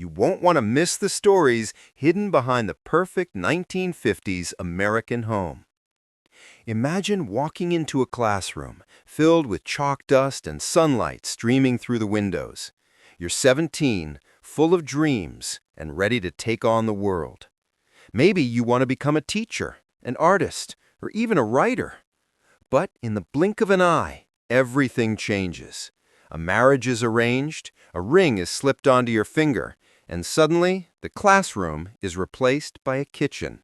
You won't want to miss the stories hidden behind the perfect 1950s American home. Imagine walking into a classroom filled with chalk dust and sunlight streaming through the windows. You're 17, full of dreams, and ready to take on the world. Maybe you want to become a teacher, an artist, or even a writer. But in the blink of an eye, everything changes. A marriage is arranged, a ring is slipped onto your finger, and suddenly the classroom is replaced by a kitchen.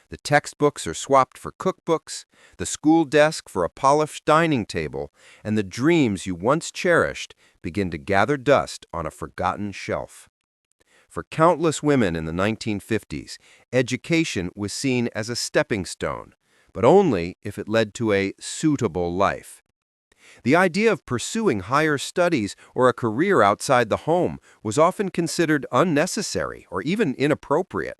The textbooks are swapped for cookbooks, the school desk for a polished dining table, and the dreams you once cherished begin to gather dust on a forgotten shelf. For countless women in the 1950s, education was seen as a stepping stone, but only if it led to a suitable life. The idea of pursuing higher studies or a career outside the home was often considered unnecessary or even inappropriate.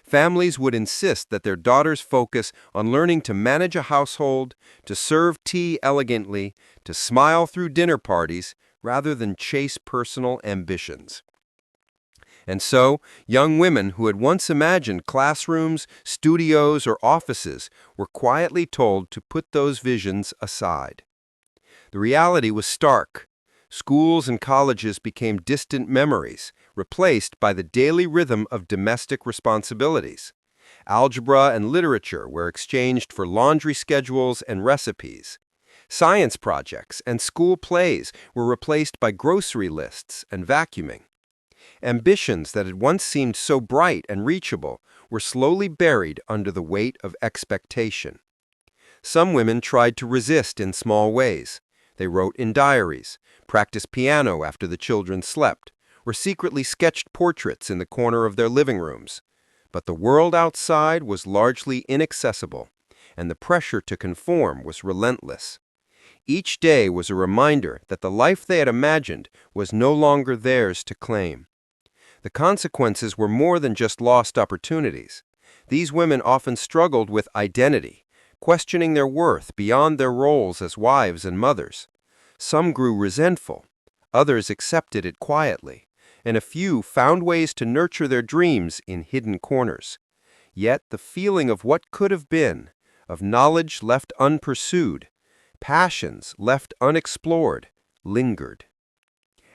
Families would insist that their daughters focus on learning to manage a household, to serve tea elegantly, to smile through dinner parties, rather than chase personal ambitions. And so, young women who had once imagined classrooms, studios, or offices were quietly told to put those visions aside. The reality was stark. Schools and colleges became distant memories, replaced by the daily rhythm of domestic responsibilities. Algebra and literature were exchanged for laundry schedules and recipes. Science projects and school plays were replaced by grocery lists and vacuuming. Ambitions that had once seemed so bright and reachable were slowly buried under the weight of expectation. Some women tried to resist in small ways. They wrote in diaries, practiced piano after the children slept, or secretly sketched portraits in the corner of their living rooms. But the world outside was largely inaccessible, and the pressure to conform was relentless. Each day was a reminder that the life they had imagined was no longer theirs to claim. The consequences were more than just lost opportunities. These women often struggled with identity, questioning their worth beyond their roles as wives and mothers. Some grew resentful, others accepted it quietly, and a few found ways to nurture their dreams in hidden corners. Yet the feeling of what could have been, of knowledge left unpursued, passions left unexplored, lingered.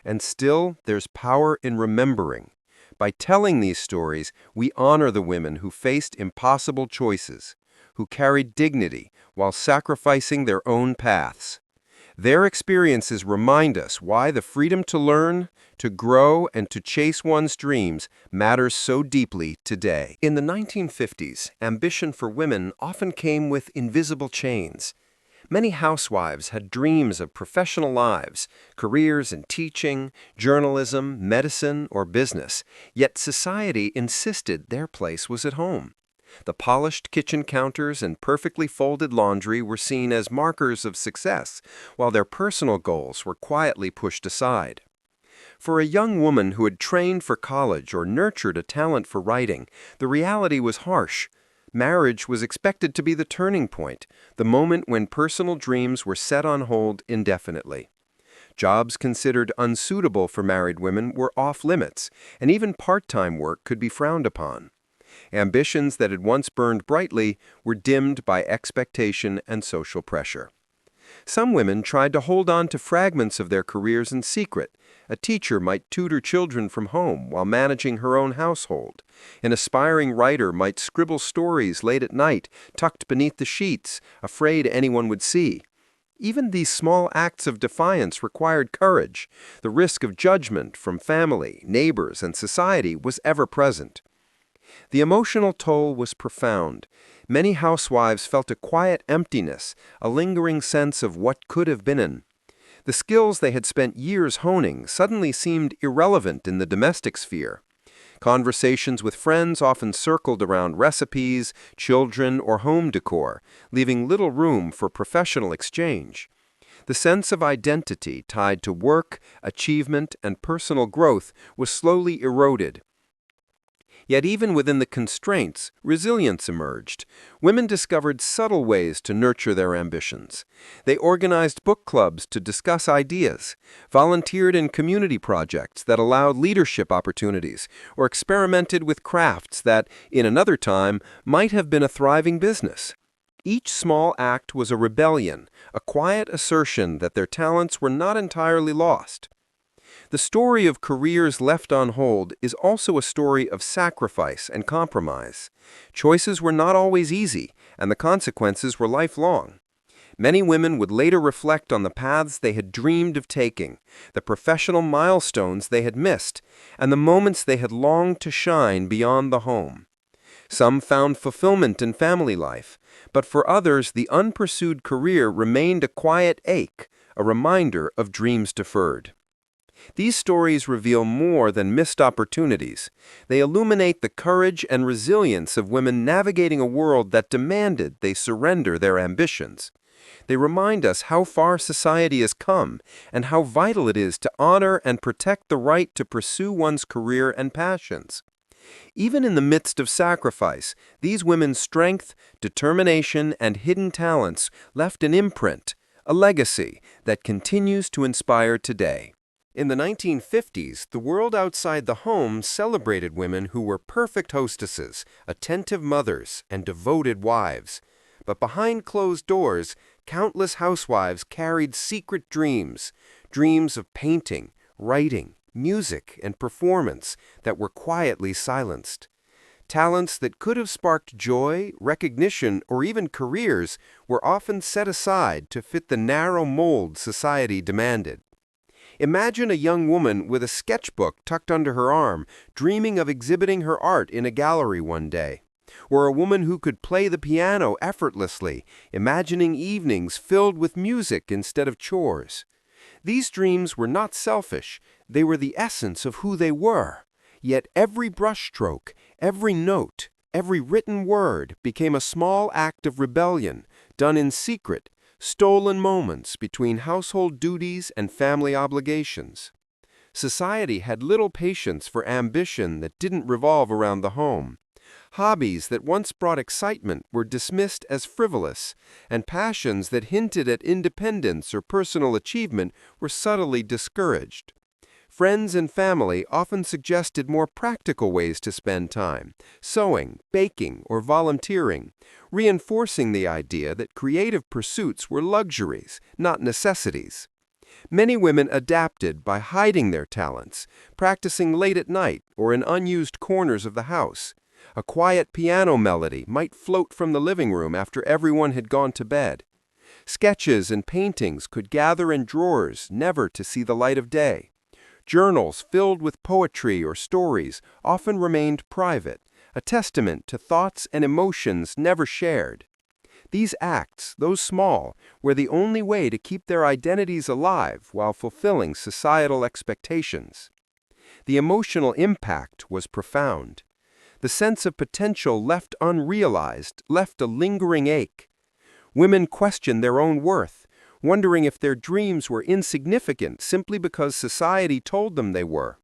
And still, there's power in remembering. By telling these stories, we honor the women who faced impossible choices, who carried dignity while sacrificing their own paths. Their experiences remind us why the freedom to learn, to grow, and to chase one's dreams matters so deeply today. In the 1950s, ambition for women often came with invisible chains. Many housewives had dreams of professional lives, careers in teaching, journalism, medicine, or business, yet society insisted their place was at home. The polished kitchen counters and perfectly folded laundry were seen as markers of success, while their personal goals were quietly pushed aside. For a young woman who had trained for college or nurtured a talent for writing, the reality was harsh. Marriage was expected to be the turning point, the moment when personal dreams were set on hold indefinitely. Jobs considered unsuitable for married women were off limits, and even part-time work could be frowned upon. Ambitions that had once burned brightly were dimmed by expectation and social pressure. Some women tried to hold on to fragments of their careers in secret. A teacher might tutor children from home while managing her own household. An aspiring writer might scribble stories late at night, tucked beneath the sheets, afraid anyone would see. Even these small acts of defiance required courage. The risk of judgment from family, neighbors, and society was ever present. The emotional toll was profound. Many housewives felt a quiet emptiness, a lingering sense of what could have been. The skills they had spent years honing suddenly seemed irrelevant in the domestic sphere. Conversations with friends often circled around recipes, children, or home decor, leaving little room for professional exchange. The sense of identity tied to work, achievement, and personal growth was slowly eroded. Yet even within the constraints, resilience emerged. Women discovered subtle ways to nurture their ambitions. They organized book clubs to discuss ideas, volunteered in community projects that allowed leadership opportunities, or experimented with crafts that, in another time, might have been a thriving business. Each small act was a rebellion, a quiet assertion that their talents were not entirely lost. The story of careers left on hold is also a story of sacrifice and compromise. Choices were not always easy, and the consequences were lifelong. Many women would later reflect on the paths they had dreamed of taking, the professional milestones they had missed, and the moments they had longed to shine beyond the home. Some found fulfillment in family life, but for others the unpursued career remained a quiet ache, a reminder of dreams deferred. These stories reveal more than missed opportunities. They illuminate the courage and resilience of women navigating a world that demanded they surrender their ambitions. They remind us how far society has come and how vital it is to honor and protect the right to pursue one's career and passions. Even in the midst of sacrifice, these women's strength, determination, and hidden talents left an imprint, a legacy that continues to inspire today. In the 1950s, the world outside the home celebrated women who were perfect hostesses, attentive mothers, and devoted wives. But behind closed doors, countless housewives carried secret dreams, dreams of painting, writing, music, and performance that were quietly silenced. Talents that could have sparked joy, recognition, or even careers were often set aside to fit the narrow mold society demanded. Imagine a young woman with a sketchbook tucked under her arm, dreaming of exhibiting her art in a gallery one day. Or a woman who could play the piano effortlessly, imagining evenings filled with music instead of chores. These dreams were not selfish, they were the essence of who they were. Yet every brushstroke, every note, every written word became a small act of rebellion, done in secret, stolen moments between household duties and family obligations. Society had little patience for ambition that didn't revolve around the home. Hobbies that once brought excitement were dismissed as frivolous, and passions that hinted at independence or personal achievement were subtly discouraged. Friends and family often suggested more practical ways to spend time, sewing, baking, or volunteering, reinforcing the idea that creative pursuits were luxuries, not necessities. Many women adapted by hiding their talents, practicing late at night or in unused corners of the house. A quiet piano melody might float from the living room after everyone had gone to bed. Sketches and paintings could gather in drawers, never to see the light of day. Journals filled with poetry or stories often remained private, a testament to thoughts and emotions never shared. These acts, though small, were the only way to keep their identities alive while fulfilling societal expectations. The emotional impact was profound. The sense of potential left unrealized left a lingering ache. Women questioned their own worth, wondering if their dreams were insignificant simply because society told them they were.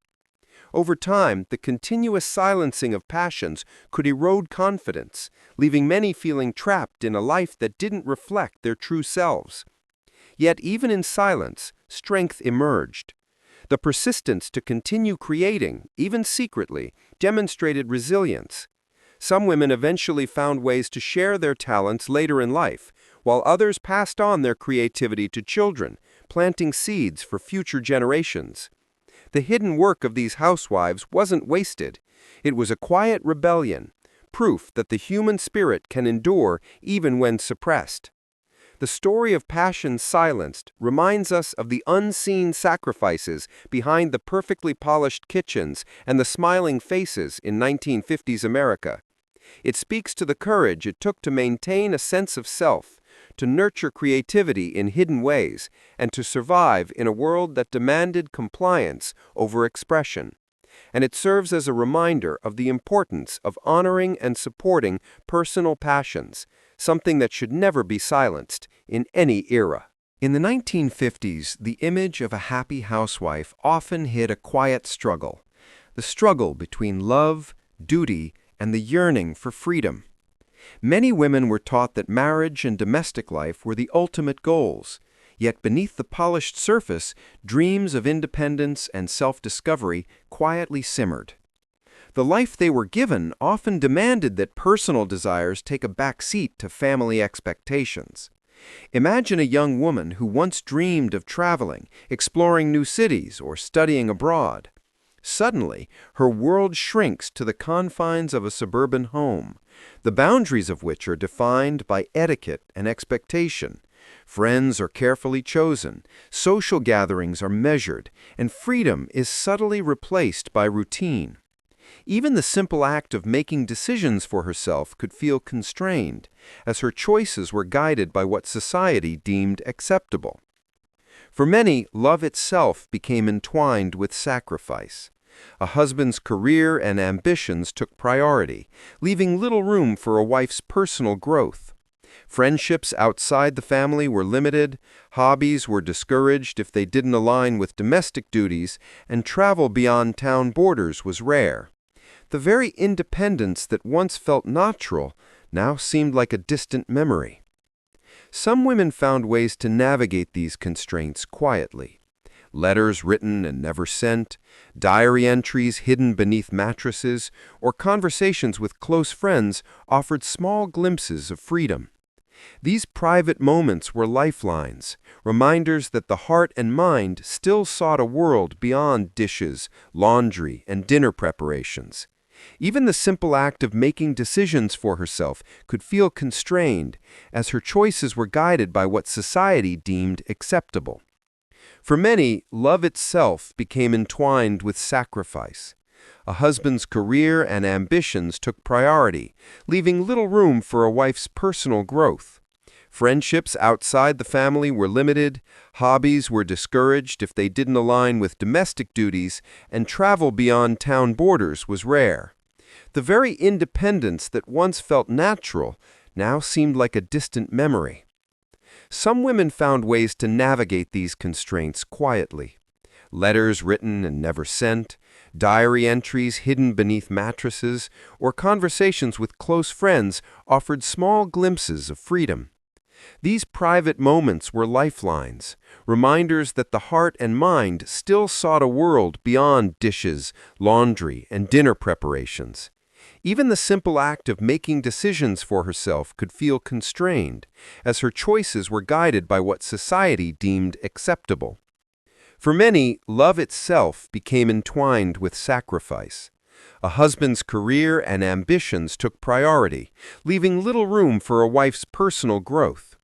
Over time, the continuous silencing of passions could erode confidence, leaving many feeling trapped in a life that didn't reflect their true selves. Yet even in silence, strength emerged. The persistence to continue creating, even secretly, demonstrated resilience. Some women eventually found ways to share their talents later in life, while others passed on their creativity to children, planting seeds for future generations. The hidden work of these housewives wasn't wasted. It was a quiet rebellion, proof that the human spirit can endure even when suppressed. The story of passion silenced reminds us of the unseen sacrifices behind the perfectly polished kitchens and the smiling faces in 1950s America. It speaks to the courage it took to maintain a sense of self, to nurture creativity in hidden ways, and to survive in a world that demanded compliance over expression. And it serves as a reminder of the importance of honoring and supporting personal passions, something that should never be silenced in any era. In the 1950s, the image of a happy housewife often hid a quiet struggle, the struggle between love, duty, and the yearning for freedom. Many women were taught that marriage and domestic life were the ultimate goals, yet beneath the polished surface, dreams of independence and self-discovery quietly simmered. The life they were given often demanded that personal desires take a back seat to family expectations. Imagine a young woman who once dreamed of traveling, exploring new cities, or studying abroad. Suddenly, her world shrinks to the confines of a suburban home, the boundaries of which are defined by etiquette and expectation. Friends are carefully chosen, social gatherings are measured, and freedom is subtly replaced by routine. Even the simple act of making decisions for herself could feel constrained, as her choices were guided by what society deemed acceptable. For many, love itself became entwined with sacrifice. A husband's career and ambitions took priority, leaving little room for a wife's personal growth. Friendships outside the family were limited, hobbies were discouraged if they didn't align with domestic duties, and travel beyond town borders was rare. The very independence that once felt natural now seemed like a distant memory. Some women found ways to navigate these constraints quietly. Letters written and never sent, diary entries hidden beneath mattresses, or conversations with close friends offered small glimpses of freedom. These private moments were lifelines, reminders that the heart and mind still sought a world beyond dishes, laundry, and dinner preparations. Even the simple act of making decisions for herself could feel constrained, as her choices were guided by what society deemed acceptable. For many, love itself became entwined with sacrifice. A husband's career and ambitions took priority, leaving little room for a wife's personal growth. Friendships outside the family were limited, hobbies were discouraged if they didn't align with domestic duties, and travel beyond town borders was rare. The very independence that once felt natural now seemed like a distant memory. Some women found ways to navigate these constraints quietly. Letters written and never sent, diary entries hidden beneath mattresses, or conversations with close friends offered small glimpses of freedom. These private moments were lifelines, reminders that the heart and mind still sought a world beyond dishes, laundry, and dinner preparations. Even the simple act of making decisions for herself could feel constrained, as her choices were guided by what society deemed acceptable. For many, love itself became entwined with sacrifice. A husband's career and ambitions took priority, leaving little room for a wife's personal growth.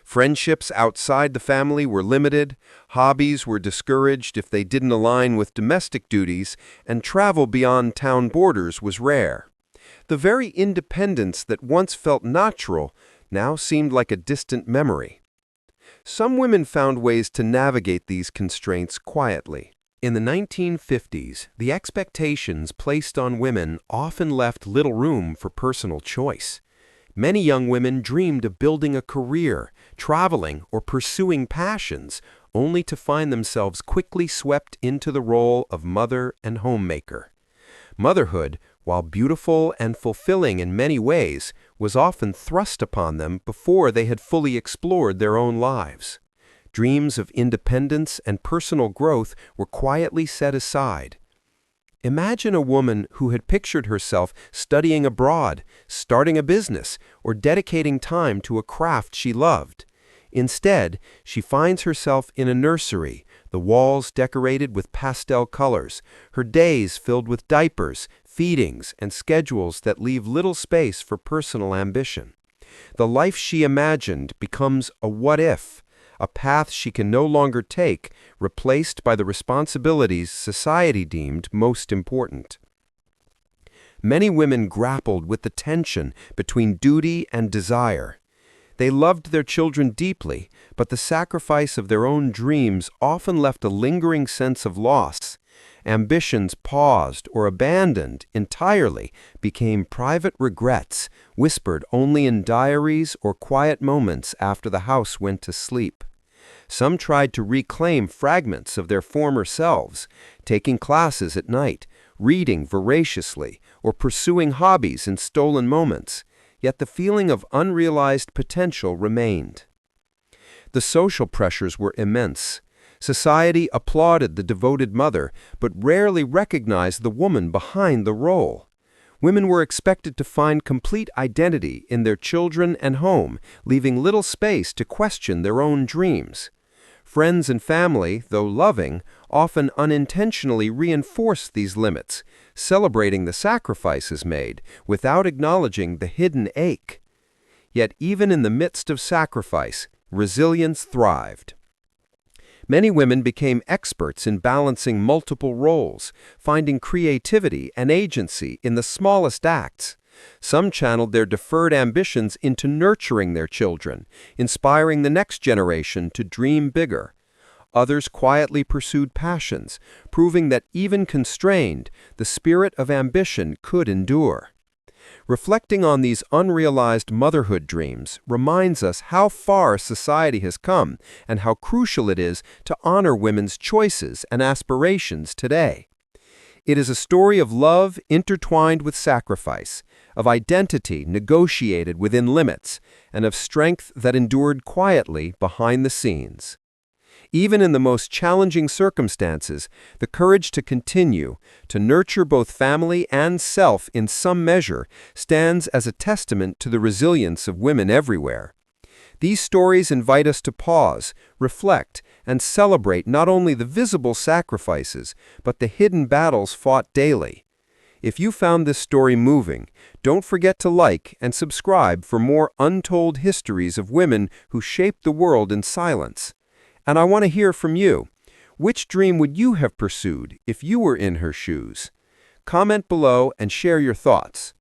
Friendships outside the family were limited, hobbies were discouraged if they didn't align with domestic duties, and travel beyond town borders was rare. The very independence that once felt natural now seemed like a distant memory. Some women found ways to navigate these constraints quietly. In the 1950s, the expectations placed on women often left little room for personal choice. Many young women dreamed of building a career, traveling, or pursuing passions, only to find themselves quickly swept into the role of mother and homemaker. Motherhood, while beautiful and fulfilling in many ways, was often thrust upon them before they had fully explored their own lives. Dreams of independence and personal growth were quietly set aside. Imagine a woman who had pictured herself studying abroad, starting a business, or dedicating time to a craft she loved. Instead, she finds herself in a nursery, the walls decorated with pastel colors, her days filled with diapers, feedings, and schedules that leave little space for personal ambition. The life she imagined becomes a what-if, a path she can no longer take, replaced by the responsibilities society deemed most important. Many women grappled with the tension between duty and desire. They loved their children deeply, but the sacrifice of their own dreams often left a lingering sense of loss. Ambitions paused or abandoned entirely became private regrets, whispered only in diaries or quiet moments after the house went to sleep. Some tried to reclaim fragments of their former selves, taking classes at night, reading voraciously, or pursuing hobbies in stolen moments, yet the feeling of unrealized potential remained. The social pressures were immense. Society applauded the devoted mother, but rarely recognized the woman behind the role. Women were expected to find complete identity in their children and home, leaving little space to question their own dreams. Friends and family, though loving, often unintentionally reinforced these limits, celebrating the sacrifices made without acknowledging the hidden ache. Yet even in the midst of sacrifice, resilience thrived. Many women became experts in balancing multiple roles, finding creativity and agency in the smallest acts. Some channeled their deferred ambitions into nurturing their children, inspiring the next generation to dream bigger. Others quietly pursued passions, proving that even constrained, the spirit of ambition could endure. Reflecting on these unrealized motherhood dreams reminds us how far society has come and how crucial it is to honor women's choices and aspirations today. It is a story of love intertwined with sacrifice, of identity negotiated within limits, and of strength that endured quietly behind the scenes. Even in the most challenging circumstances, the courage to continue, to nurture both family and self in some measure, stands as a testament to the resilience of women everywhere. These stories invite us to pause, reflect, and celebrate not only the visible sacrifices, but the hidden battles fought daily. If you found this story moving, don't forget to like and subscribe for more untold histories of women who shaped the world in silence. And I want to hear from you. Which dream would you have pursued if you were in her shoes? Comment below and share your thoughts.